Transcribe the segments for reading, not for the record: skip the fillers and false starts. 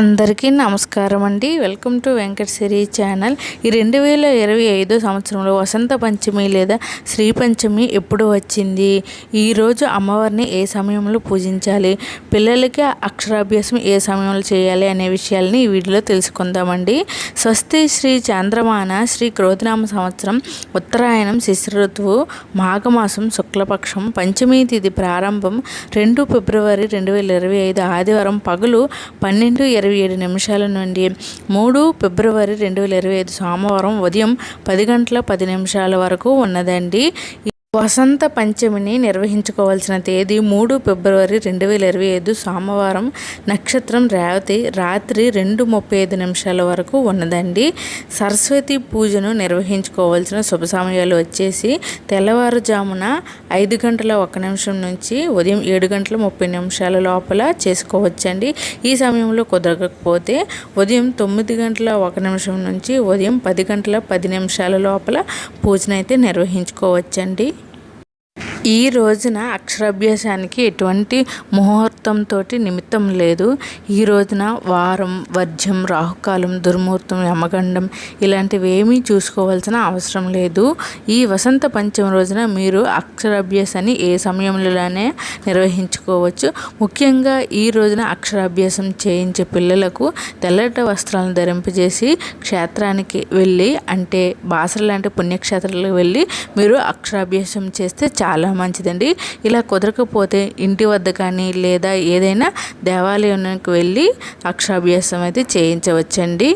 అందరికీ నమస్కారం అండి. Welcome to Venkata Siri channel. ఈ 2025 సంవత్సరంలో వసంత పంచమి లేదా శ్రీ పంచమి ఎప్పుడు వచ్చింది, ఈరోజు అమ్మవారిని ఏ సమయంలో పూజించాలి, పిల్లలకి అక్షరాభ్యాసం ఏ సమయంలో చేయాలి అనే విషయాలని ఈ వీడియోలో తెలుసుకుందామండి. స్వస్తి శ్రీ చాంద్రమాన శ్రీ క్రోధినామ సంవత్సరం ఉత్తరాయణం శిశిర ఋతువు మాఘమాసం శుక్లపక్షం పంచమీ తిథి ప్రారంభం 2 ఫిబ్రవరి 2025 ఆదివారం పగలు 12:27 నుండి 3 ఫిబ్రవరి 2025 సోమవారం ఉదయం 10:10 వరకు ఉన్నదండి. వసంత పంచమిని నిర్వహించుకోవాల్సిన తేదీ 3 ఫిబ్రవరి 2025 సోమవారం. నక్షత్రం రేవతి. రాత్రి 2:35 వరకు ఉన్నదండి. సరస్వతి పూజను నిర్వహించుకోవాల్సిన శుభ సమయాలు వచ్చేసి తెల్లవారుజామున 5:01 నుంచి ఉదయం 7:30 లోపల చేసుకోవచ్చండి. ఈ సమయంలో కుదరకపోతే ఉదయం 9:01 నుంచి ఉదయం 10:10 లోపల పూజనైతే నిర్వహించుకోవచ్చండి. ఈ రోజున అక్షరాభ్యాసానికి ఎటువంటి ముహూర్తంతో నిమిత్తం లేదు. ఈ రోజున వారం, వర్జ్యం, రాహుకాలం, దుర్ముహూర్తం, యమగండం ఇలాంటివి ఏమీ చూసుకోవాల్సిన అవసరం లేదు. ఈ వసంత పంచమి రోజున మీరు అక్షరాభ్యాసాన్ని ఏ సమయంలోనే నిర్వహించుకోవచ్చు. ముఖ్యంగా ఈ రోజున అక్షరాభ్యాసం చేయించే పిల్లలకు తెల్లటి వస్త్రాలను ధరింపజేసి క్షేత్రానికి వెళ్ళి, అంటే బాసర లాంటి పుణ్యక్షేత్రాలకు వెళ్ళి మీరు అక్షరాభ్యాసం చేస్తే చాలా మంచిదండి. ఇలా కుదరకపోతే ఇంటి వద్ద కానీ లేదా ఏదైనా దేవాలయానికి వెళ్ళి అక్షరాభ్యాసం అయితే చేయించవచ్చండి.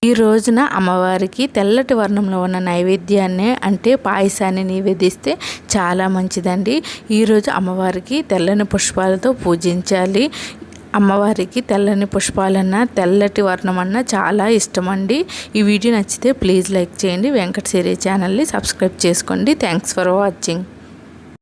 ఈ రోజున అమ్మవారికి తెల్లటి వర్ణంలో ఉన్న నైవేద్యాన్ని, అంటే పాయసాన్ని నివేదిస్తే చాలా మంచిదండి. ఈరోజు అమ్మవారికి తెల్లని పుష్పాలతో పూజించాలి. అమ్మవారికి తెల్లని పుష్పాలన్నా తెల్లటి వర్ణం అన్నా చాలా ఇష్టం అండి. ఈ వీడియో నచ్చితే ప్లీజ్ లైక్ చేయండి. వెంకట సిరి ఛానల్ని సబ్స్క్రైబ్ చేసుకోండి. Thanks for watching.